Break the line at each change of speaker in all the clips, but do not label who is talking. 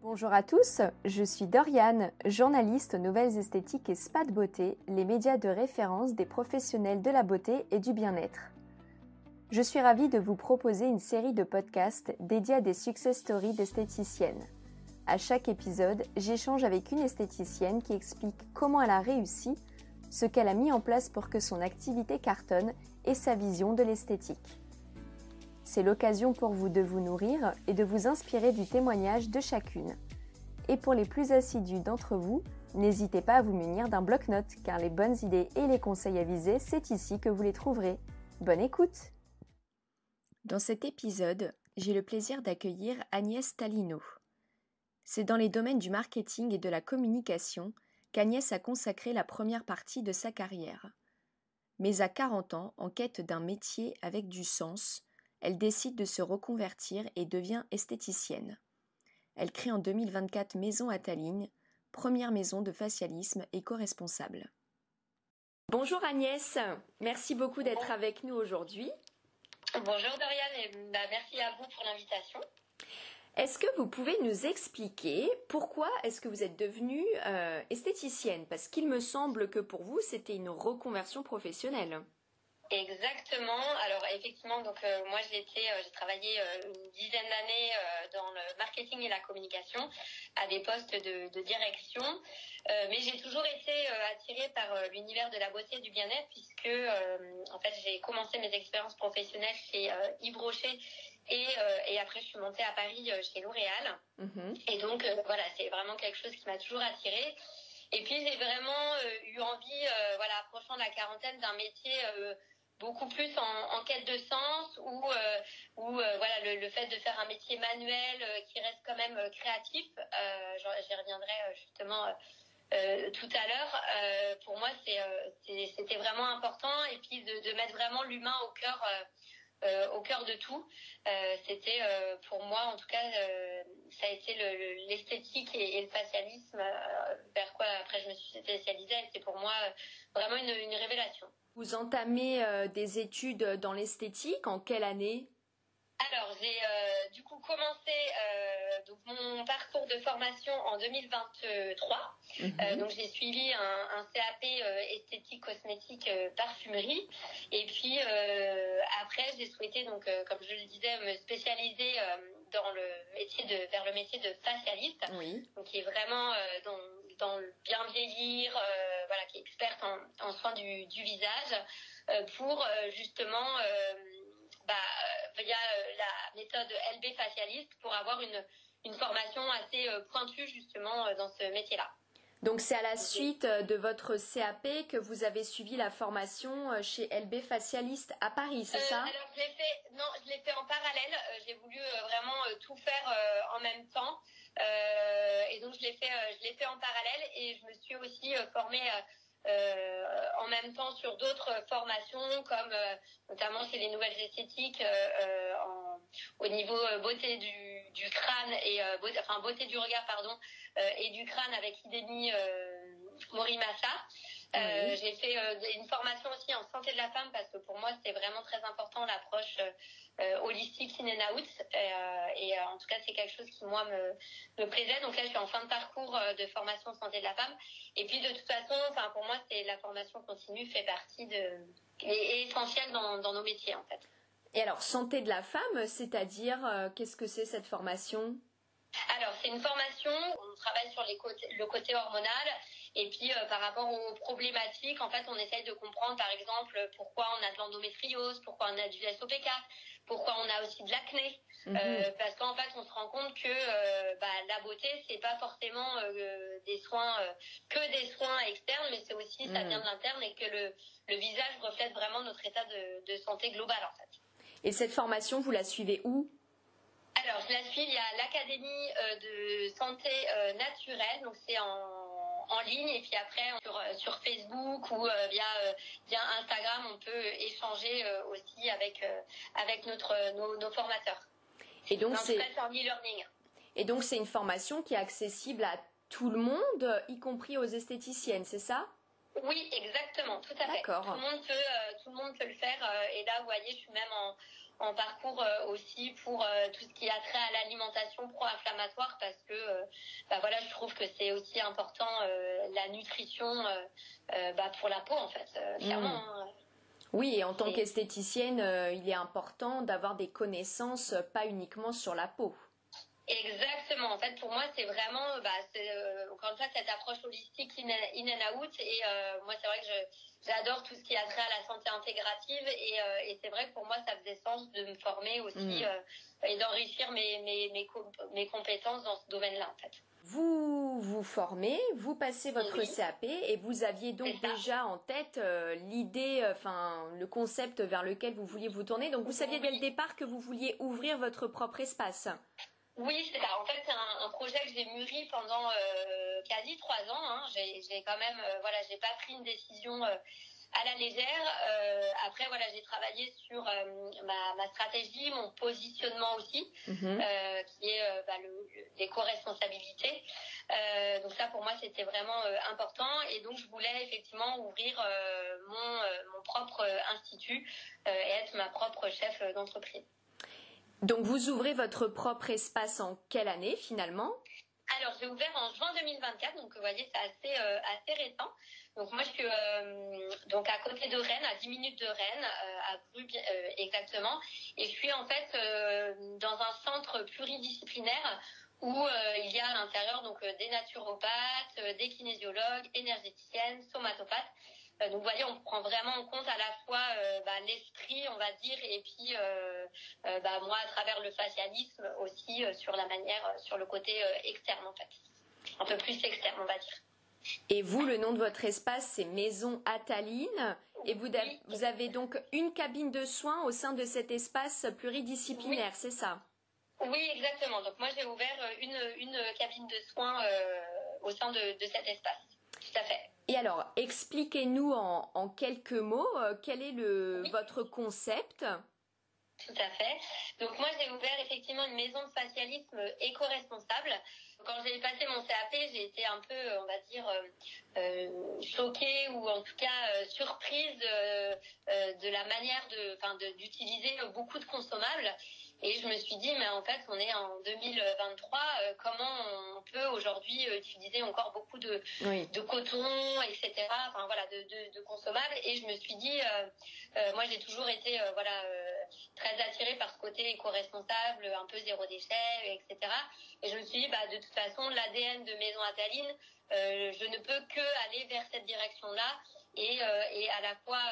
Bonjour à tous, je suis Doriane, journaliste aux Nouvelles Esthétiques et Spa de Beauté, les médias de référence des professionnels de la beauté et du bien-être. Je suis ravie de vous proposer une série de podcasts dédiés à des success stories d'esthéticiennes. À chaque épisode, j'échange avec une esthéticienne qui explique comment elle a réussi, ce qu'elle a mis en place pour que son activité cartonne et sa vision de l'esthétique. C'est l'occasion pour vous de vous nourrir et de vous inspirer du témoignage de chacune. Et pour les plus assidus d'entre vous, n'hésitez pas à vous munir d'un bloc-notes car les bonnes idées et les conseils avisés, c'est ici que vous les trouverez. Bonne écoute! Dans cet épisode, j'ai le plaisir d'accueillir Agnès Talino. C'est dans les domaines du marketing et de la communication qu'Agnès a consacré la première partie de sa carrière. Mais à 40 ans, en quête d'un métier avec du sens, elle décide de se reconvertir et devient esthéticienne. Elle crée en 2024 Maison à Tallinn, première maison de facialisme éco-responsable. Bonjour Agnès, merci beaucoup d'être avec nous aujourd'hui.
Bonjour Doriane, et merci à vous pour l'invitation.
Est-ce que vous pouvez nous expliquer pourquoi est-ce que vous êtes devenue esthéticienne? Parce qu'il me semble que pour vous, c'était une reconversion professionnelle.
Exactement. Alors effectivement, donc moi j'ai travaillé une dizaine d'années dans le marketing et la communication à des postes de direction, mais j'ai toujours été attirée par l'univers de la beauté et du bien-être puisque en fait j'ai commencé mes expériences professionnelles chez Yves Rocher et après je suis montée à Paris chez L'Oréal. Et donc voilà, c'est vraiment quelque chose qui m'a toujours attirée. Et puis j'ai vraiment eu envie, approchant de la quarantaine, d'un métier beaucoup plus en quête de sens, où le fait de faire un métier manuel qui reste quand même créatif, j'y reviendrai justement tout à l'heure. Pour moi c'était vraiment important, et puis de mettre vraiment l'humain au cœur de tout. C'était pour moi en tout cas ça a été l'esthétique et le facialisme vers quoi après je me suis spécialisée. C'était pour moi vraiment une révélation.
Vous entamez des études dans l'esthétique en quelle année?
Alors, j'ai du coup commencé donc mon parcours de formation en 2023. Donc, j'ai suivi un CAP esthétique, cosmétique, parfumerie. Et puis, après, j'ai souhaité, donc, comme je le disais, me spécialiser vers le métier de facialiste.
Oui.
Donc, qui est vraiment dans le bien vieillir, qui est experte en soins du visage, pour justement via la méthode LB facialiste, pour avoir une formation assez pointue justement dans ce métier-là.
Donc c'est à la suite de votre CAP que vous avez suivi la formation chez LB Facialiste à Paris, c'est ça?
Alors je l'ai fait en parallèle. J'ai voulu vraiment tout faire en même temps. Et donc je l'ai fait en parallèle, et je me suis aussi formée en même temps sur d'autres formations, comme notamment c'est les nouvelles esthétiques au niveau beauté du crâne et beauté du regard et du crâne avec Idémie Morimasa. Oui. J'ai fait une formation aussi en santé de la femme, parce que pour moi c'était vraiment très important l'approche holistique in and out, et en tout cas c'est quelque chose qui moi me plaisait. Donc là je suis en fin de parcours de formation santé de la femme, et puis de toute façon pour moi c'est la formation continue fait partie est essentielle dans nos métiers en fait.
Et alors santé de la femme, c'est-à-dire qu'est-ce que c'est cette formation?
Alors c'est une formation, on travaille sur le côté hormonal, et puis par rapport aux problématiques, en fait on essaye de comprendre par exemple pourquoi on a de l'endométriose, pourquoi on a du SOPK, pourquoi on a aussi de l'acné. Parce qu'en fait on se rend compte que la beauté c'est pas forcément des soins externes, mais c'est aussi ça vient de l'interne, et que le visage reflète vraiment notre état de santé global en fait.
Et cette formation vous la suivez où?
Alors, je la suis, il y a l'Académie de santé naturelle, donc c'est en ligne, et puis après sur Facebook ou via Instagram, on peut échanger aussi avec nos formateurs.
Et donc
c'est en e-learning.
Et donc c'est une formation qui est accessible à tout le monde, y compris aux esthéticiennes, c'est ça?
Oui, exactement, tout à fait.
D'accord.
Tout le monde peut le faire, et là, vous voyez, je suis même en parcours aussi pour tout ce qui a trait à l'alimentation pro-inflammatoire parce que voilà, je trouve que c'est aussi important la nutrition pour la peau en fait, clairement. Hein.
Oui, et en tant qu'esthéticienne, il est important d'avoir des connaissances pas uniquement sur la peau.
Exactement. En fait, pour moi, c'est vraiment, encore une fois, cette approche holistique in and out. Et moi, c'est vrai que j'adore tout ce qui a trait à la santé intégrative. Et c'est vrai que pour moi, ça faisait sens de me former aussi et d'enrichir mes compétences dans ce domaine-là, en fait.
Vous vous formez, vous passez votre CAP et vous aviez donc déjà en tête l'idée, le concept vers lequel vous vouliez vous tourner. Donc, vous saviez dès le départ que vous vouliez ouvrir votre propre espace.
Oui, c'est ça. En fait, c'est un projet que j'ai mûri pendant quasi 3 ans. Hein. J'ai quand même, j'ai pas pris une décision à la légère. Après, voilà, j'ai travaillé sur ma stratégie, mon positionnement aussi, qui est l'éco-responsabilité. Donc ça, pour moi, c'était vraiment important. Et donc, je voulais effectivement ouvrir mon propre institut et être ma propre chef d'entreprise.
Donc, vous ouvrez votre propre espace en quelle année, finalement ?
Alors, j'ai ouvert en juin 2024, donc vous voyez, c'est assez récent. Donc, moi, je suis donc à côté de Rennes, à 10 minutes de Rennes, à Brugge exactement. Et je suis en fait dans un centre pluridisciplinaire où il y a à l'intérieur donc des naturopathes, des kinésiologues, énergéticiennes, somatopathes. Donc, vous voyez, on prend vraiment en compte à la fois l'esprit, on va dire, et puis moi, à travers le facialisme aussi, sur la manière, sur le côté externe, en fait. Un peu plus externe, on va dire.
Et vous, le nom de votre espace, c'est Maison Ataline. Et vous avez donc une cabine de soins au sein de cet espace pluridisciplinaire, c'est ça ?
Oui, exactement. Donc, moi, j'ai ouvert une cabine de soins au sein de cet espace. Tout à fait.
Et alors, expliquez-nous en quelques mots, quel est votre concept ?
Tout à fait. Donc moi, j'ai ouvert effectivement une maison de facialisme éco-responsable. Quand j'ai passé mon CAP, j'ai été un peu, on va dire, choquée ou en tout cas surprise de la manière d'utiliser beaucoup de consommables. Et je me suis dit, mais en fait, on est en 2023, comment on peut aujourd'hui utiliser encore beaucoup de coton, etc., de consommables. Et je me suis dit, moi, j'ai toujours été, très attirée par ce côté éco-responsable, un peu zéro déchet, etc. Et je me suis dit, de toute façon, l'ADN de Maison Ataline, je ne peux que aller vers cette direction-là. Et à la fois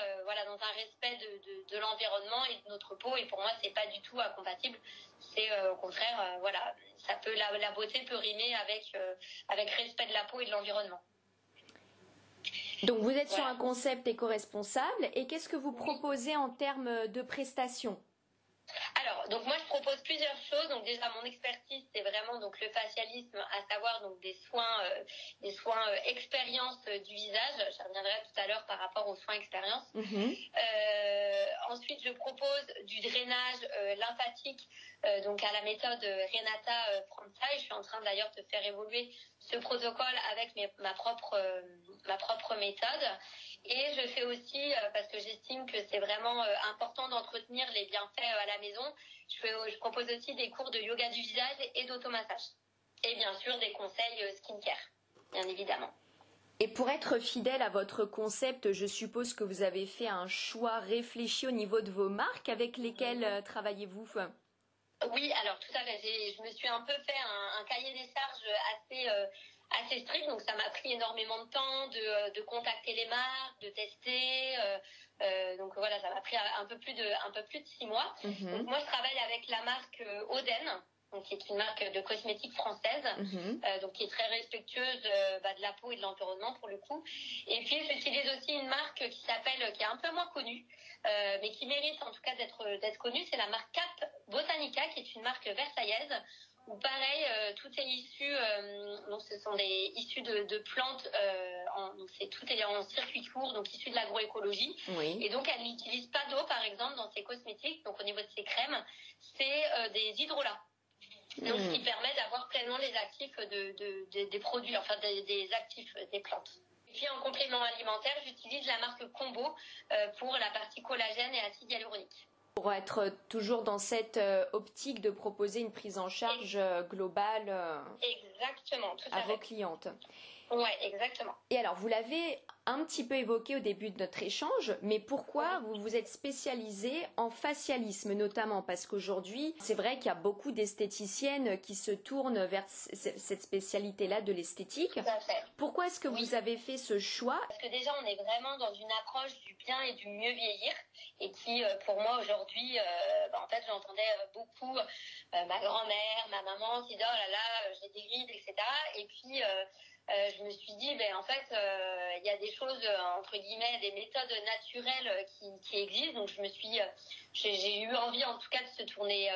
dans un respect de l'environnement et de notre peau, et pour moi c'est pas du tout incompatible, c'est au contraire ça peut la beauté peut rimer avec respect de la peau et de l'environnement.
Donc vous êtes sur un concept éco-responsable, et qu'est-ce que vous proposez en termes de prestations ?
Alors, donc moi je propose plusieurs choses. Donc déjà mon expertise c'est vraiment donc le facialisme, à savoir donc des soins expérience du visage. Je reviendrai tout à l'heure par rapport aux soins expérience. Ensuite je propose du drainage lymphatique donc à la méthode Renata Franzai. Je suis en train d'ailleurs de faire évoluer ce protocole avec ma propre méthode. Et je fais aussi, parce que j'estime que c'est vraiment important d'entretenir les bienfaits à la maison, je propose aussi des cours de yoga du visage et d'automassage. Et bien sûr, des conseils skincare, bien évidemment.
Et pour être fidèle à votre concept, je suppose que vous avez fait un choix réfléchi au niveau de vos marques avec lesquelles travaillez-vous ?
Oui, alors tout à fait. Je me suis un peu fait un cahier des charges assez strict, donc ça m'a pris énormément de temps de contacter les marques, de tester. Donc voilà, ça m'a pris un peu plus de 6 mois. Donc moi, je travaille avec la marque Oden, donc qui est une marque de cosmétiques française, donc qui est très respectueuse de la peau et de l'environnement pour le coup. Et puis j'utilise aussi une marque qui est un peu moins connue, mais qui mérite en tout cas d'être connue. C'est la marque Cap Botanica, qui est une marque versaillaise. Où pareil, tout est issu, donc ce sont des issus de plantes, donc tout est en circuit court, donc issu de l'agroécologie. Oui. Et donc elle n'utilise pas d'eau, par exemple, dans ses cosmétiques. Donc au niveau de ses crèmes, c'est des hydrolats. Donc ce qui permet d'avoir pleinement les actifs des produits, enfin des actifs des plantes. Et puis en complément alimentaire, j'utilise la marque Combo pour la partie collagène et acide hyaluronique.
Pour être toujours dans cette optique de proposer une prise en charge globale
exactement, tout
à vos clientes.
Ouais, exactement.
Et alors, vous l'avez un petit peu évoqué au début de notre échange, mais pourquoi vous vous êtes spécialisée en facialisme notamment? Parce qu'aujourd'hui, c'est vrai qu'il y a beaucoup d'esthéticiennes qui se tournent vers cette spécialité-là de l'esthétique.
Tout à fait.
Pourquoi est-ce que vous avez fait ce choix?
Parce que déjà, on est vraiment dans une approche du bien et du mieux vieillir, et qui, pour moi, aujourd'hui, en fait, j'entendais beaucoup ma grand-mère, ma maman qui disait « Oh là là, j'ai des rides, etc. » Et puis, je me suis dit, en fait, il y a des choses, entre guillemets, des méthodes naturelles qui existent. Donc, j'ai eu envie, en tout cas, de se tourner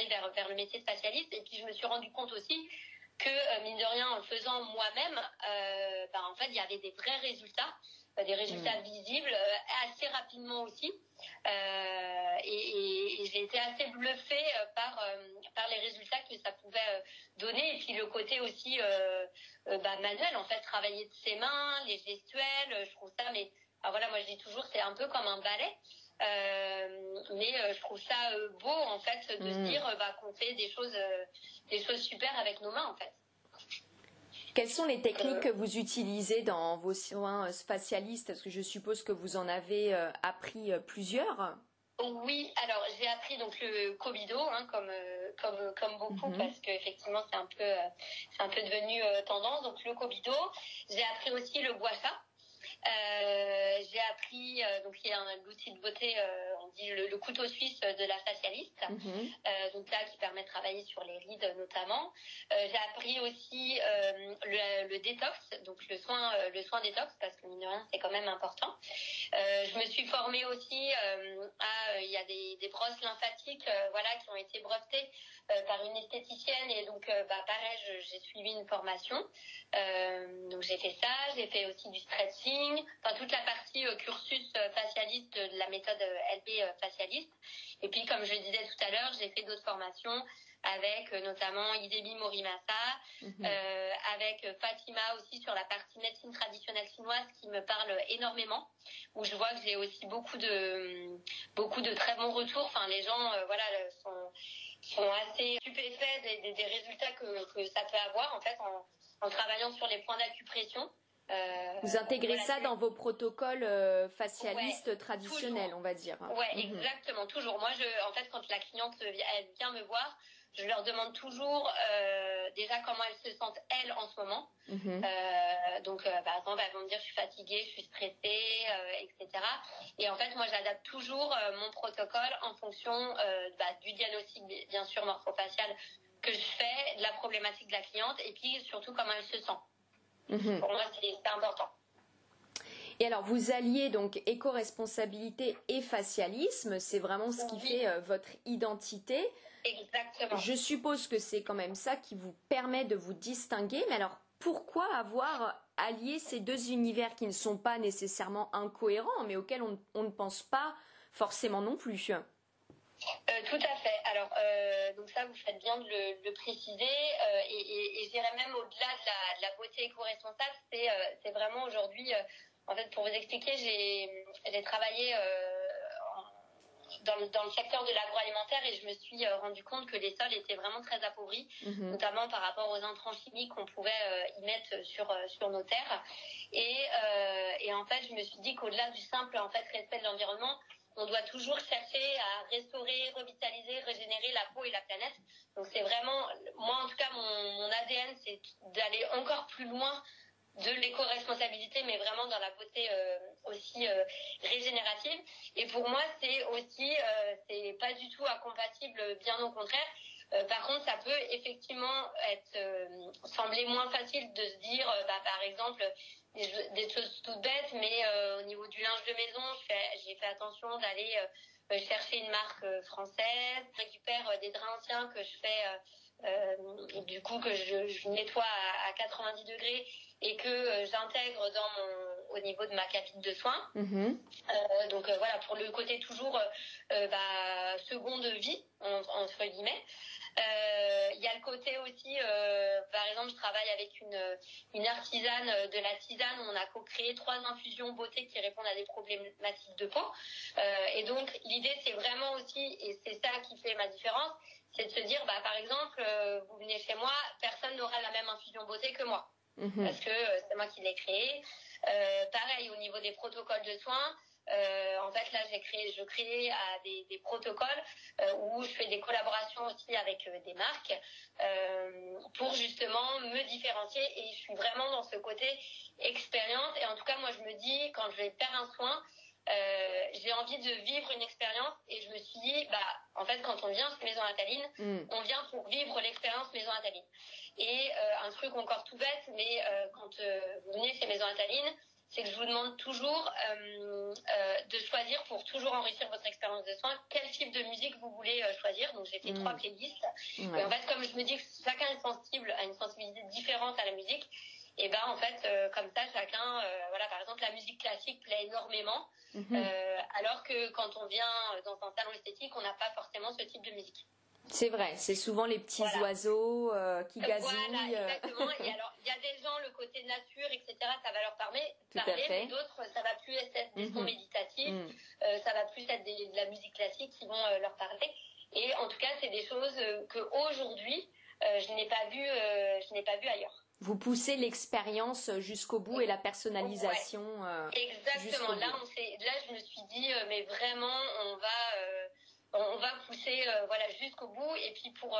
vers le métier de facialiste. Et puis, je me suis rendu compte aussi que, mine de rien, en le faisant moi-même, en fait, il y avait des vrais résultats, des résultats visibles, assez rapidement aussi. Et j'ai été assez bluffée par les résultats que ça pouvait donner. Et puis le côté aussi manuel, en fait, travailler de ses mains, les gestuels, je trouve ça, mais alors voilà, moi je dis toujours, c'est un peu comme un ballet. Mais je trouve ça beau, en fait, de se dire qu'on fait des choses super avec nos mains, en fait.
Quelles sont les techniques que vous utilisez dans vos soins facialistes? Parce que je suppose que vous en avez appris plusieurs.
Oui, alors j'ai appris donc le Kobido, comme beaucoup, parce que effectivement c'est un peu devenu tendance. Donc le Kobido, j'ai appris aussi le Gua Sha. J'ai appris donc il y a l'outil de beauté, on dit le couteau suisse de la facialiste, donc là qui permet de travailler sur les rides notamment. J'ai appris aussi le détox, donc le soin détox, parce que mine de rien c'est quand même important. Je me suis formée aussi il y a des brosses lymphatiques qui ont été brevetées par une esthéticienne, et donc pareil, j'ai suivi une formation, donc j'ai fait ça, j'ai fait aussi du stretching, enfin toute la partie cursus facialiste de la méthode LB facialiste. Et puis comme je le disais tout à l'heure, j'ai fait d'autres formations avec notamment Idemi Morimasa, avec Fatima aussi sur la partie médecine traditionnelle chinoise qui me parle énormément, où je vois que j'ai aussi beaucoup de très bons retours. Enfin, les gens sont assez stupéfaits des résultats que ça peut avoir, en fait, en travaillant sur les points d'acupression.
Vous intégrez ça dans vos protocoles facialistes traditionnels,
toujours.
On va dire.
Ouais, exactement, toujours. Moi, en fait, quand la cliente elle vient me voir, je leur demande toujours déjà comment elles se sentent elles en ce moment. Donc, par exemple, elles vont me dire je suis fatiguée, je suis stressée, etc. Et en fait, moi, j'adapte toujours mon protocole en fonction du diagnostic, bien sûr, morpho-facial que je fais, de la problématique de la cliente, et puis surtout comment elle se sent. Pour moi, c'est important.
Et alors, vous alliez donc éco-responsabilité et facialisme, c'est vraiment ce qui fait votre identité.
Exactement.
Je suppose que c'est quand même ça qui vous permet de vous distinguer, mais alors pourquoi avoir allié ces deux univers qui ne sont pas nécessairement incohérents, mais auxquels on ne pense pas forcément non plus?
Tout à fait. Alors, donc ça, vous faites bien de le préciser, et je dirais même au-delà de la beauté éco-responsable, c'est vraiment aujourd'hui, en fait, pour vous expliquer, j'ai travaillé dans le secteur de l'agroalimentaire, et je me suis rendu compte que les sols étaient vraiment très appauvris, notamment par rapport aux intrants chimiques qu'on pouvait y mettre sur nos terres. Et en fait, je me suis dit qu'au-delà du simple respect de l'environnement, on doit toujours chercher à restaurer, revitaliser, régénérer la peau et la planète. Donc c'est vraiment, moi en tout cas, mon ADN, c'est d'aller encore plus loin de l'éco-responsabilité, mais vraiment dans la beauté aussi régénérative. Et pour moi, c'est aussi, c'est pas du tout incompatible, bien au contraire. Par contre, ça peut effectivement sembler moins facile de se dire, par exemple, des choses toutes bêtes, mais au niveau du linge de maison, j'ai fait attention d'aller chercher une marque française. Je récupère des draps anciens que je fais, du coup que je nettoie à 90 degrés et que j'intègre au niveau de ma cabine de soins. Donc voilà, pour le côté toujours seconde vie, entre guillemets. Il y a le côté aussi, par exemple, je travaille avec une artisane de la tisane où on a co-créé 3 infusions beauté qui répondent à des problématiques de peau. Et donc, l'idée, c'est vraiment aussi, et c'est ça qui fait ma différence, c'est de se dire, par exemple, vous venez chez moi, personne n'aura la même infusion beauté que moi. Parce que c'est moi qui l'ai créée. Pareil, au niveau des protocoles de soins, en fait, là, je crée des protocoles où je fais des collaborations aussi avec des marques pour justement me différencier. Et je suis vraiment dans ce côté expérience. Et en tout cas, moi, je me dis, quand je vais faire un soin, j'ai envie de vivre une expérience. Et je me suis dit, en fait, quand on vient chez Maison Ataline, on vient pour vivre l'expérience Maison Ataline. Et un truc encore tout bête, mais quand vous venez chez Maison Ataline, c'est que je vous demande toujours de choisir pour toujours enrichir votre expérience de soins quel type de musique vous voulez choisir. Donc j'ai fait 3 playlists. Et en fait, comme je me dis que chacun est sensible à une sensibilité différente à la musique, et en fait, comme ça, chacun, par exemple, la musique classique plaît énormément, alors que quand on vient dans un salon esthétique, on n'a pas forcément ce type de musique.
C'est vrai, c'est souvent les petits oiseaux qui gazouillent.
Voilà, exactement. Et alors, il y a des gens, le côté nature, etc., ça va leur parler, mais d'autres, ça va plus être des sons méditatifs, ça va plus être de la musique classique qui vont leur parler. Et en tout cas, c'est des choses que aujourd'hui, je n'ai pas vu ailleurs.
Vous poussez l'expérience jusqu'au bout et la personnalisation.
Exactement. Là, je me suis dit, mais vraiment, on va pousser jusqu'au bout. Et puis pour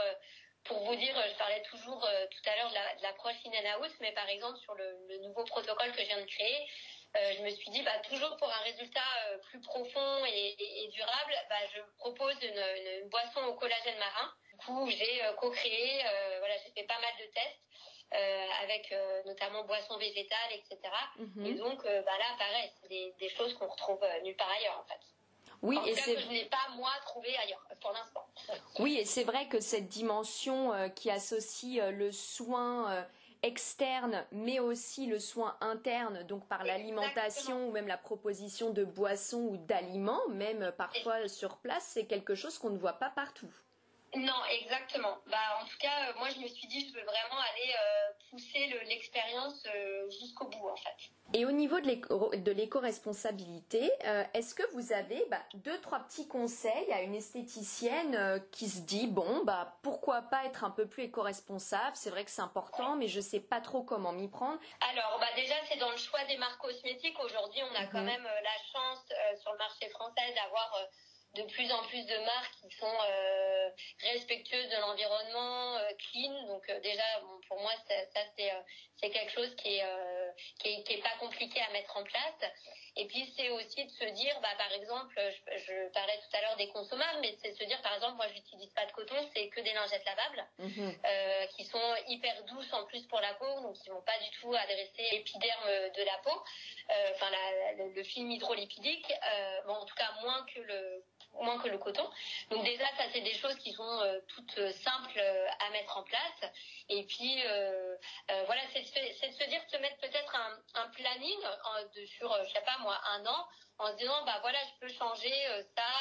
vous dire, je parlais toujours tout à l'heure de l'approche in and out, mais par exemple sur le nouveau protocole que je viens de créer, je me suis dit toujours pour un résultat plus profond et durable, je propose une boisson au collagène marin. Du coup, j'ai co-créé, j'ai fait pas mal de tests avec notamment boissons végétales, etc. Et donc là, pareil, c'est des choses qu'on retrouve nulle part ailleurs en fait.
Oui,
en tout cas, que je n'ai pas, moi, trouvé ailleurs, pour l'instant.
Oui, et c'est vrai que cette dimension qui associe le soin externe, mais aussi le soin interne, donc par l'alimentation ou même la proposition de boissons ou d'aliments, même parfois sur place, c'est quelque chose qu'on ne voit pas partout.
Non, exactement. En tout cas, moi, je me suis dit, je veux vraiment aller pousser l'expérience jusqu'au bout, en fait.
Et au niveau de l'éco-responsabilité, est-ce que vous avez 2-3 petits conseils à une esthéticienne qui se dit, pourquoi pas être un peu plus éco-responsable? C'est vrai que c'est important, mais je ne sais pas trop comment m'y prendre.
Alors, déjà, c'est dans le choix des marques cosmétiques. Aujourd'hui, on a quand même la chance sur le marché français d'avoir de plus en plus de marques qui sont respectueuses de l'environnement, clean. Donc déjà, pour moi, ça c'est quelque chose qui est pas compliqué à mettre en place. Et puis c'est aussi de se dire, par exemple, je parlais tout à l'heure des consommables, mais c'est de se dire, par exemple, moi je n'utilise pas de coton, c'est que des lingettes lavables qui sont hyper douces en plus pour la peau, donc qui vont pas du tout adresser l'épiderme de la peau, le film hydrolipidique, en tout cas moins que le coton. Donc déjà, ça c'est des choses qui sont toutes simples à mettre en place. Et puis c'est de se dire, de se mettre peut-être un planning sur, je sais pas moi, 1 an, en se disant je peux changer ça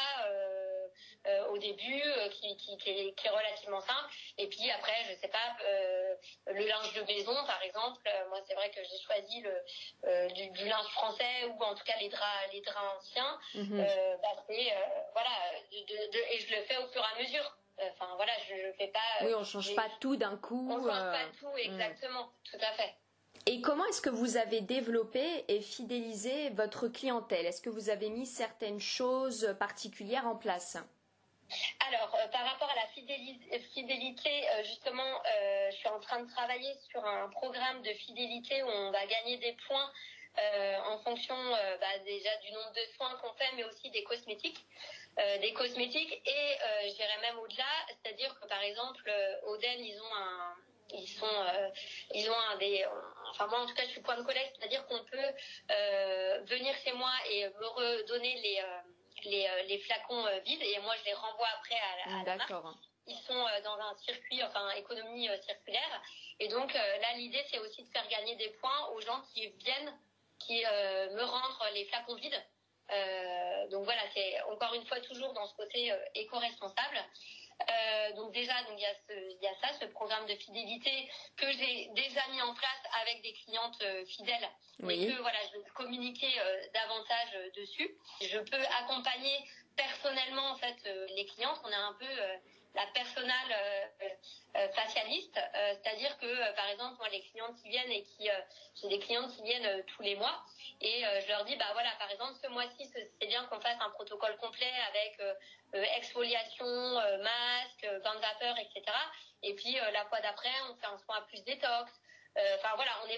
au début qui est relativement simple. Et puis après, je sais pas, le linge de maison par exemple, moi c'est vrai que j'ai choisi du linge français, ou en tout cas les draps anciens. Et je le fais au fur et à mesure. Je fais pas.
Oui, on change pas tout d'un coup.
On change pas tout, exactement, tout à fait.
Et comment est-ce que vous avez développé et fidélisé votre clientèle? Est-ce que vous avez mis certaines choses particulières en place?
Alors, par rapport à la fidélité, justement, je suis en train de travailler sur un programme de fidélité où on va gagner des points en fonction déjà du nombre de soins qu'on fait, mais aussi des cosmétiques. Et je dirais même au-delà, c'est-à-dire que par exemple, Oden, moi en tout cas je suis point de collecte, c'est-à-dire qu'on peut venir chez moi et me redonner les flacons vides, et moi je les renvoie après à la marque. Ils sont dans un circuit, économie circulaire, et donc là l'idée c'est aussi de faire gagner des points aux gens qui viennent me rendre les flacons vides. Donc voilà, c'est encore une fois toujours dans ce côté éco-responsable. Donc déjà, il y a ça, ce programme de fidélité que j'ai déjà mis en place avec des clientes fidèles,
oui.
mais que voilà, je veux communiquer davantage dessus. Je peux accompagner personnellement en fait les clientes. On a un peu la personnal facialiste, c'est-à-dire que par exemple moi les clientes qui viennent j'ai des clientes qui viennent tous les mois et je leur dis bah voilà par exemple ce mois-ci c'est bien qu'on fasse un protocole complet avec exfoliation, masque, bain de vapeur, etc. Et puis la fois d'après on fait un soin plus détox. Enfin voilà, je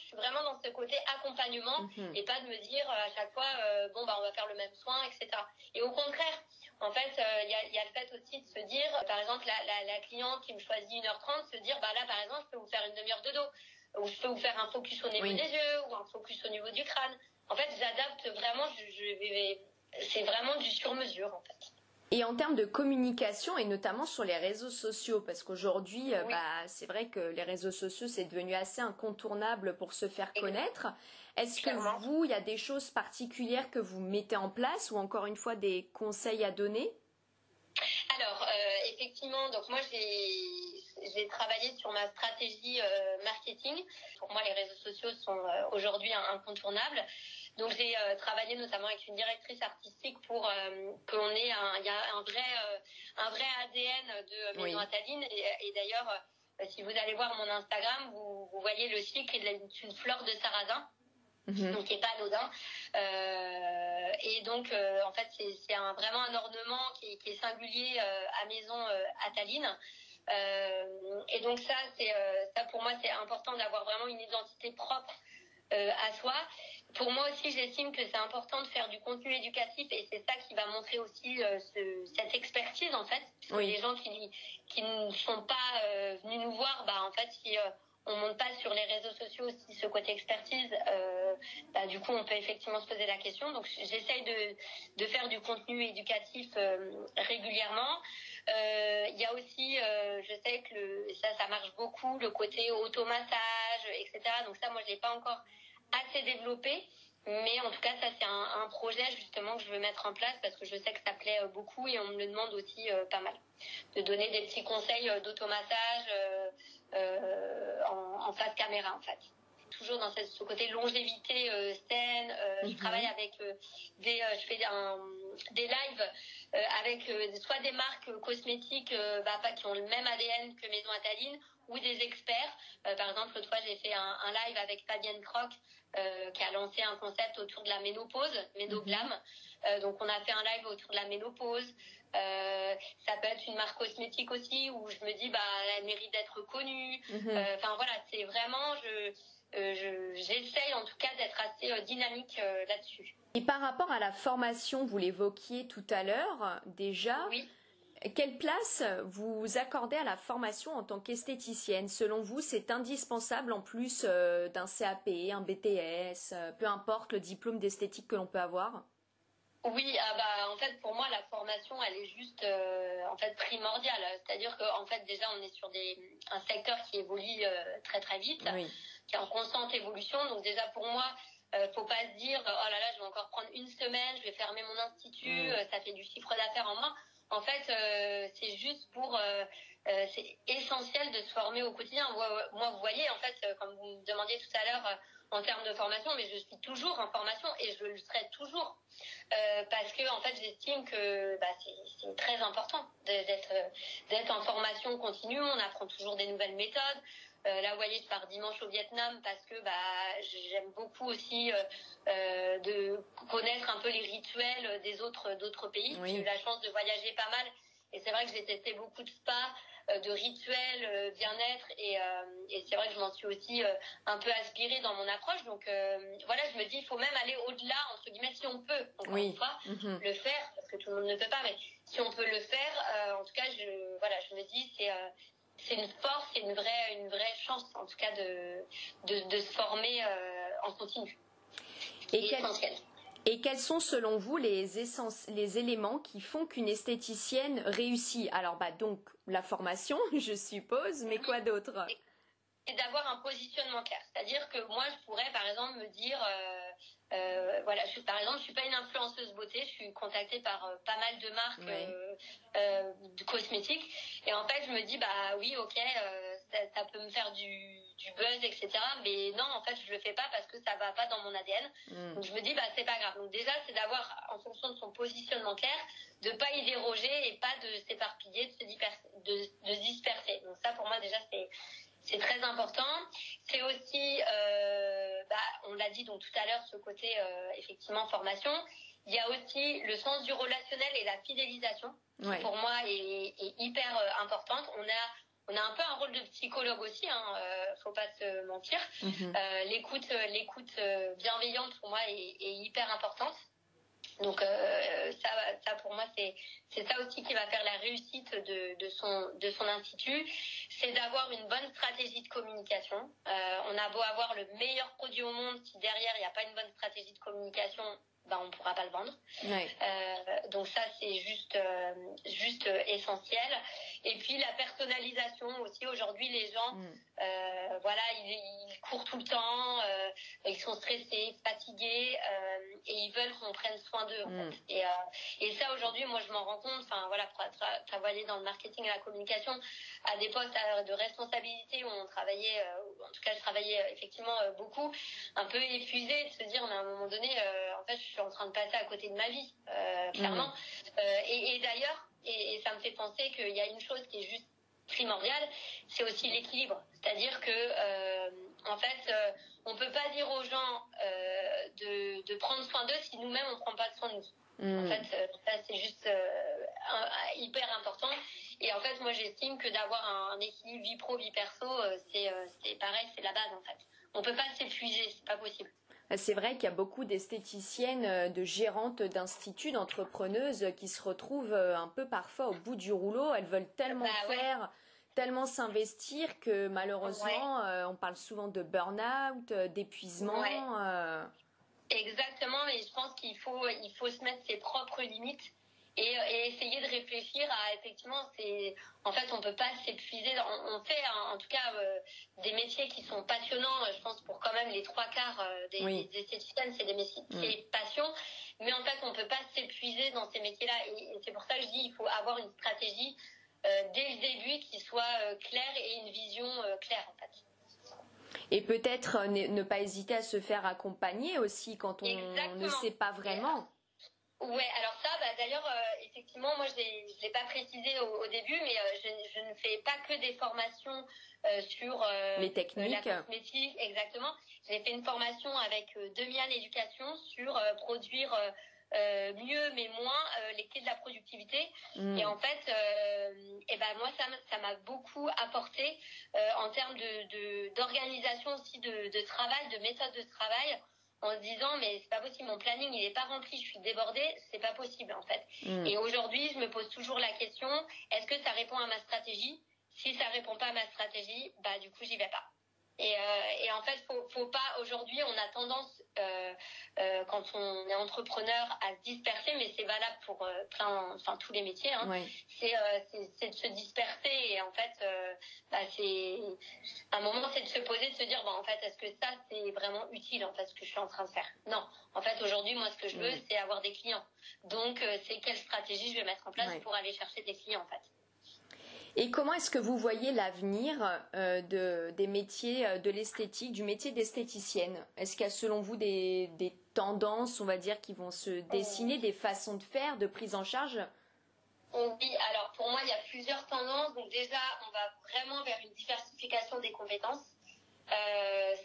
suis vraiment dans ce côté accompagnement et pas de me dire à chaque fois bon bah on va faire le même soin, etc. Et au contraire, en fait, il y a le fait aussi de se dire, par exemple, la cliente qui me choisit 1h30, se dire, bah là, par exemple, je peux vous faire une demi-heure de dos, ou je peux vous faire un focus au niveau des yeux, ou un focus au niveau du crâne. En fait, j'adapte vraiment, c'est vraiment du sur-mesure, en fait.
Et en termes de communication, et notamment sur les réseaux sociaux, parce qu'aujourd'hui, c'est vrai que les réseaux sociaux, c'est devenu assez incontournable pour se faire connaître. Est-ce que vous, il y a des choses particulières que vous mettez en place ou encore une fois des conseils à donner?
Alors, effectivement, donc moi j'ai travaillé sur ma stratégie marketing. Pour moi, les réseaux sociaux sont aujourd'hui incontournables. Donc j'ai travaillé notamment avec une directrice artistique pour qu'on ait il y a un vrai ADN de Maison Ataline et d'ailleurs si vous allez voir mon Instagram vous voyez le cycle d'une fleur de sarrasin. Donc qui est pas anodin et donc en fait c'est vraiment un ornement qui est singulier à Maison Ataline et donc ça pour moi c'est important d'avoir vraiment une identité propre à soi. Pour moi aussi, j'estime que c'est important de faire du contenu éducatif et c'est ça qui va montrer aussi cette expertise en fait. Parce que les gens qui ne sont pas venus nous voir, bah en fait, si on monte pas sur les réseaux sociaux aussi ce côté expertise, du coup, on peut effectivement se poser la question. Donc, j'essaye de faire du contenu éducatif régulièrement. Il y a aussi, je sais que ça marche beaucoup, le côté automassage, etc. Donc ça, moi, je l'ai pas encore assez développé, mais en tout cas, ça c'est un projet justement que je veux mettre en place parce que je sais que ça plaît beaucoup et on me le demande aussi pas mal. De donner des petits conseils d'automassage en face caméra en fait. Toujours dans ce côté longévité saine. Je travaille avec je fais des lives avec soit des marques cosmétiques qui ont le même ADN que Maison Ataline ou des experts. Par exemple, l'autre fois, j'ai fait un live avec Fabienne Croc qui a lancé un concept autour de la ménopause, Ménoglam. Donc, on a fait un live autour de la ménopause. Ça peut être une marque cosmétique aussi où je me dis, elle mérite d'être connue. Enfin, voilà, c'est vraiment... j'essaye en tout cas d'être assez dynamique là-dessus.
Et par rapport à la formation, vous l'évoquiez tout à l'heure déjà, quelle place vous accordez à la formation en tant qu'esthéticienne? Selon vous, c'est indispensable en plus d'un CAP, un BTS, peu importe le diplôme d'esthétique que l'on peut avoir?
Oui, en fait pour moi la formation elle est juste en fait primordiale. C'est-à-dire qu'en fait déjà on est sur un secteur qui évolue très très vite, qui est en constante évolution. Donc déjà pour moi faut pas se dire oh là là je vais encore prendre une semaine, je vais fermer mon institut, ça fait du chiffre d'affaires en moins. En fait c'est juste pour c'est essentiel de se former au quotidien. Moi vous voyez en fait comme vous me demandiez tout à l'heure en termes de formation, mais je suis toujours en formation et je le serai toujours parce que en fait j'estime que c'est très important d'être en formation continue. On apprend toujours des nouvelles méthodes. Là, vous voyez, je pars dimanche au Vietnam parce que j'aime beaucoup aussi de connaître un peu les rituels d'autres pays. J'ai eu la chance de voyager pas mal et c'est vrai que j'ai testé beaucoup de spas, de rituels, bien-être et c'est vrai que je m'en suis aussi un peu aspirée dans mon approche. Donc voilà, je me dis il faut même aller au-delà entre guillemets si on peut encore une fois le faire parce que tout le monde ne peut pas, mais si on peut le faire, en tout cas je me dis c'est une force, c'est une vraie chance en tout cas de se former en continu. C'est essentiel.
Et quels sont selon vous les éléments qui font qu'une esthéticienne réussit? Alors donc la formation, je suppose, mais quoi d'autre?
d'avoir un positionnement clair. C'est-à-dire que moi, je pourrais, par exemple, me dire, voilà, par exemple, je suis pas une influenceuse beauté, je suis contactée par pas mal de marques de cosmétiques, et en fait, je me dis, bah oui, ok, ça peut me faire du buzz, etc. Mais non, en fait, je le fais pas parce que ça va pas dans mon ADN. Donc, je me dis, bah c'est pas grave. Donc déjà, c'est d'avoir, en fonction de son positionnement clair, de pas y déroger et pas de s'éparpiller, de se disperser. Donc ça, pour moi, déjà, c'est très important. C'est aussi, on l'a dit donc tout à l'heure, ce côté effectivement formation. Il y a aussi le sens du relationnel et la fidélisation, qui pour moi est hyper importante. On a un peu un rôle de psychologue aussi, faut pas se mentir. L'écoute bienveillante pour moi est hyper importante. Donc ça pour moi c'est ça aussi qui va faire la réussite de son institut, c'est d'avoir une bonne stratégie de communication. On a beau avoir le meilleur produit au monde, si derrière il n'y a pas une bonne stratégie de communication, on ne pourra pas le vendre. Donc ça c'est juste essentiel. Et puis la personnalisation aussi. Aujourd'hui les gens ils courent tout le temps, ils sont stressés, fatigués, et ils veulent qu'on prenne soin d'eux en fait. Et ça aujourd'hui moi je m'en rends compte, pour travailler dans le marketing et la communication à des postes de responsabilité où on travaillait, en tout cas je travaillais effectivement beaucoup, un peu épuisé de se dire mais à un moment donné en fait je suis en train de passer à côté de ma vie, clairement. Et d'ailleurs, et ça me fait penser qu'il y a une chose qui est juste primordiale, c'est aussi l'équilibre. C'est-à-dire que en fait on peut pas dire aux gens de prendre soin d'eux si nous-mêmes on prend pas soin de nous. En fait ça c'est juste hyper important. Et en fait moi j'estime que d'avoir un équilibre vie pro vie perso c'est pareil, c'est la base en fait. On peut pas s'épuiser, c'est pas possible.
C'est vrai qu'il y a beaucoup d'esthéticiennes, de gérantes d'instituts, d'entrepreneuses qui se retrouvent un peu parfois au bout du rouleau. Elles veulent tellement faire, tellement s'investir que malheureusement, on parle souvent de burn-out, d'épuisement.
Exactement, et je pense qu'il faut se mettre ses propres limites et essayer de réfléchir à effectivement en fait on peut pas s'épuiser. On fait en tout cas des métiers qui sont passionnants. Je pense pour quand même les 3/4 des esthéticiennes c'est des métiers passion, mais en fait on peut pas s'épuiser dans ces métiers-là, et c'est pour ça que je dis il faut avoir une stratégie dès le début qui soit claire et une vision claire en fait.
Et peut-être ne pas hésiter à se faire accompagner aussi quand on ne sait pas vraiment.
Ouais, alors ça, d'ailleurs, effectivement, moi, je l'ai pas précisé au début, mais je ne fais pas que des formations sur
les techniques,
la cosmétique, exactement. J'ai fait une formation avec Demian Éducation sur produire mieux mais moins les clés de la productivité. Et en fait, moi, ça m'a beaucoup apporté en termes d'organisation aussi de travail, de méthode de travail, en se disant mais c'est pas possible, mon planning il est pas rempli, je suis débordée, c'est pas possible en fait. Et aujourd'hui je me pose toujours la question, est-ce que ça répond à ma stratégie? Si ça répond pas à ma stratégie, du coup j'y vais pas. Et en fait faut pas, aujourd'hui on a tendance quand on est entrepreneur à se disperser, mais c'est valable pour tous les métiers, c'est de se disperser, et en fait c'est un moment, c'est de se poser, de se dire en fait est-ce que ça c'est vraiment utile en fait ce que je suis en train de faire? Non, en fait aujourd'hui moi ce que je veux c'est avoir des clients, donc c'est quelle stratégie je vais mettre en place pour aller chercher des clients en fait.
Et comment est-ce que vous voyez l'avenir des métiers de l'esthétique, du métier d'esthéticienne? Est-ce qu'il y a selon vous des tendances, on va dire, qui vont se dessiner, des façons de faire, de prise en charge?
Oui, alors pour moi il y a plusieurs tendances. Donc déjà on va vraiment vers une diversification des compétences.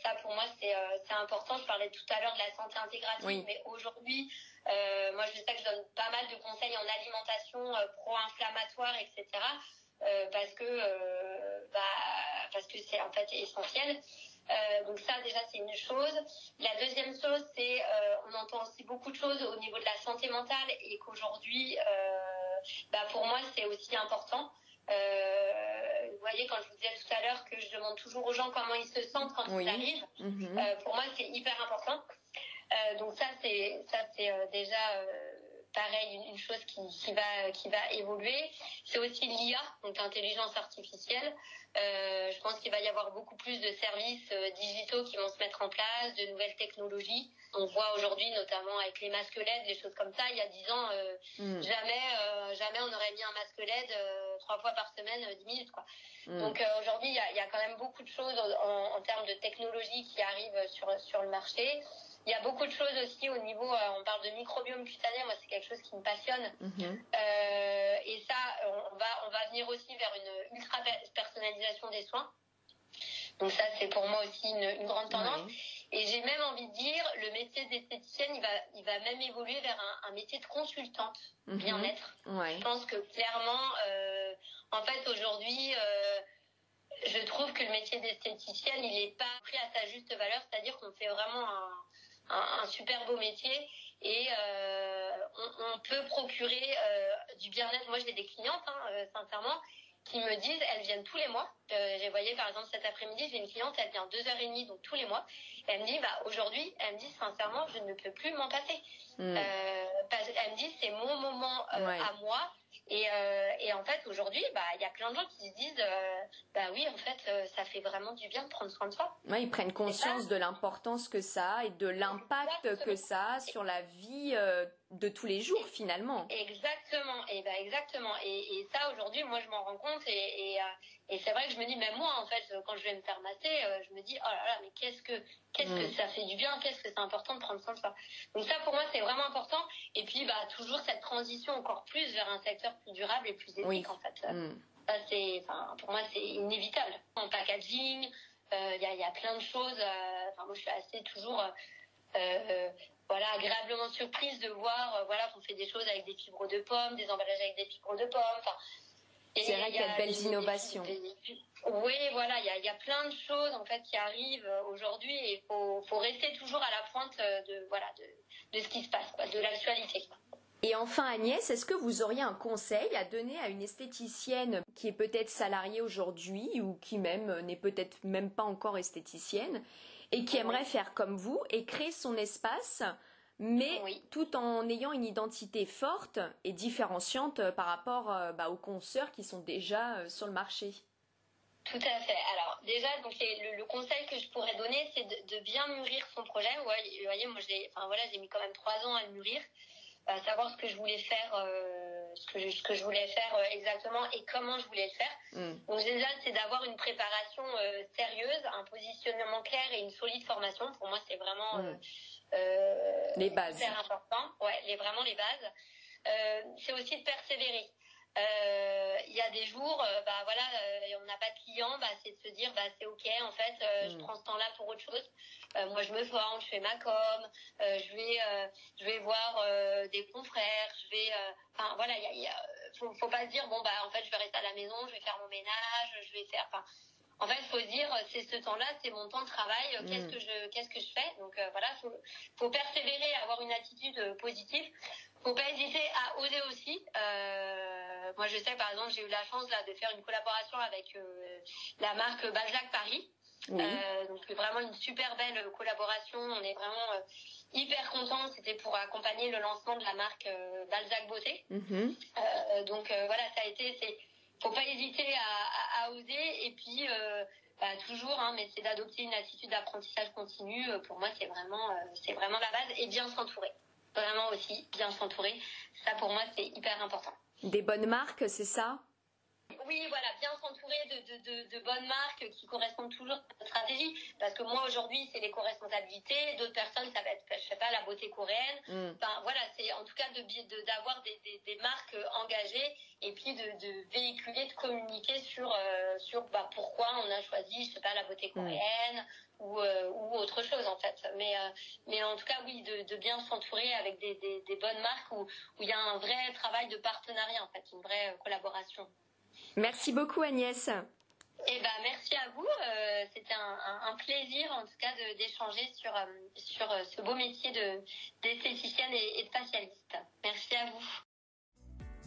Ça pour moi c'est important. Je parlais tout à l'heure de la santé intégrative, mais aujourd'hui moi je sais que je donne pas mal de conseils en alimentation pro-inflammatoire, etc. Parce que c'est en fait essentiel. Donc ça déjà c'est une chose. La deuxième chose c'est on entend aussi beaucoup de choses au niveau de la santé mentale, et qu'aujourd'hui pour moi c'est aussi important. Vous voyez, quand je vous disais tout à l'heure que je demande toujours aux gens comment ils se sentent quand ils arrivent, pour moi c'est hyper important. Donc ça c'est déjà pareil, une chose qui va évoluer. C'est aussi l'IA, donc l'intelligence artificielle. Je pense qu'il va y avoir beaucoup plus de services digitaux qui vont se mettre en place, de nouvelles technologies. On voit aujourd'hui, notamment avec les masques LED, des choses comme ça. Il y a 10 ans, jamais on aurait mis un masque LED 3 fois par semaine, 10 minutes, quoi. Donc aujourd'hui, il y a quand même beaucoup de choses en termes de technologie qui arrivent sur le marché. Il y a beaucoup de choses aussi au niveau, on parle de microbiome cutané, moi c'est quelque chose qui me passionne. Et ça, on va venir aussi vers une ultra personnalisation des soins. Donc ça, c'est pour moi aussi une grande tendance. Ouais. Et j'ai même envie de dire, le métier d'esthéticienne, il va même évoluer vers un métier de consultante bien-être. Ouais. Je pense que clairement, en fait, aujourd'hui, je trouve que le métier d'esthéticienne, il n'est pas pris à sa juste valeur, c'est-à-dire qu'on fait vraiment un super beau métier et on peut procurer du bien-être. Moi, j'ai des clientes, sincèrement, qui me disent, elles viennent tous les mois. J'ai voyé par exemple cet après-midi, j'ai une cliente, elle vient 2h30, donc tous les mois. Elle me dit, aujourd'hui, elle me dit sincèrement, je ne peux plus m'en passer. Elle me dit, c'est mon moment à moi. Et en fait, aujourd'hui, il y a plein de gens qui se disent, oui, en fait, ça fait vraiment du bien de prendre soin de soi.
Ouais, ils prennent conscience de l'importance que ça a et de l'impact que ça a sur la vie de tous les jours, finalement.
Exactement. Exactement. Et ça, aujourd'hui, moi, je m'en rends compte. Et c'est vrai que je me dis, même moi, en fait, quand je vais me faire masser, je me dis, oh là là, mais qu'est-ce que ça fait du bien, qu'est-ce que c'est important de prendre soin de soi. Donc ça, pour moi, c'est vraiment important. Et puis, toujours cette transition encore plus vers un secteur plus durable et plus éthique, en fait. Ça, pour moi, c'est inévitable. En packaging, il y a plein de choses. Moi, je suis assez toujours agréablement surprise de voir qu'on fait des choses avec des fibres de pommes, des emballages avec des fibres de pommes.
C'est vrai qu'il y a de belles innovations.
Oui, voilà, il y a plein de choses en fait qui arrivent aujourd'hui et il faut rester toujours à la pointe de ce qui se passe, de l'actualité.
Et enfin Agnès, est-ce que vous auriez un conseil à donner à une esthéticienne qui est peut-être salariée aujourd'hui ou qui même n'est peut-être même pas encore esthéticienne et qui aimerait faire comme vous et créer son espace, mais tout en ayant une identité forte et différenciante par rapport aux consoeurs qui sont déjà sur le marché?
Tout à fait. Alors déjà, donc le conseil que je pourrais donner, c'est de bien mûrir son projet. Vous voyez, moi j'ai mis quand même 3 ans à le mûrir, à savoir ce que je voulais faire, ce que je voulais faire exactement et comment je voulais le faire. Donc déjà, c'est d'avoir une préparation sérieuse, un positionnement clair et une solide formation. Pour moi, c'est vraiment
les bases.
Hyper important. Ouais, vraiment les bases. C'est aussi de persévérer. Il y a des jours, on n'a pas de clients, c'est de se dire, c'est ok, en fait, je prends ce temps-là pour autre chose. Moi, je me forme, je fais ma com, je vais voir des confrères, faut pas se dire, en fait, je vais rester à la maison, je vais faire mon ménage, je vais faire, en fait, faut se dire, c'est ce temps-là, c'est mon temps de travail, qu'est-ce que je fais? Donc, faut persévérer, avoir une attitude positive. Faut pas hésiter à oser aussi. Moi, je sais, par exemple, j'ai eu la chance là de faire une collaboration avec la marque Balzac Paris. Donc vraiment une super belle collaboration. On est vraiment hyper contents. C'était pour accompagner le lancement de la marque Balzac Beauté. Donc ça a été. Faut pas hésiter à oser. Et puis toujours, mais c'est d'adopter une attitude d'apprentissage continu. Pour moi, c'est vraiment la base et bien s'entourer. Vraiment aussi, bien s'entourer. Ça, pour moi, c'est hyper important.
Des bonnes marques, c'est ça?
Oui, voilà, bien s'entourer de bonnes marques qui correspondent toujours à notre stratégie. Parce que moi, aujourd'hui, c'est l'éco-responsabilité. D'autres personnes, ça va être, je sais pas, la beauté coréenne. C'est en tout cas d'avoir des marques engagées et puis de véhiculer, de communiquer sur pourquoi on a choisi, je sais pas, la beauté coréenne ou autre chose, en fait. Mais en tout cas, oui, de bien s'entourer avec des bonnes marques où il y a un vrai travail de partenariat, en fait, une vraie collaboration.
Merci beaucoup Agnès.
Merci à vous. C'était un plaisir en tout cas d'échanger sur ce beau métier d'esthéticienne et de facialiste. Merci à vous.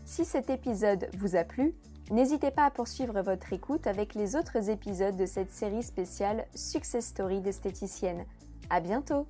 Si cet épisode vous a plu, n'hésitez pas à poursuivre votre écoute avec les autres épisodes de cette série spéciale Success Story d'esthéticienne. À bientôt.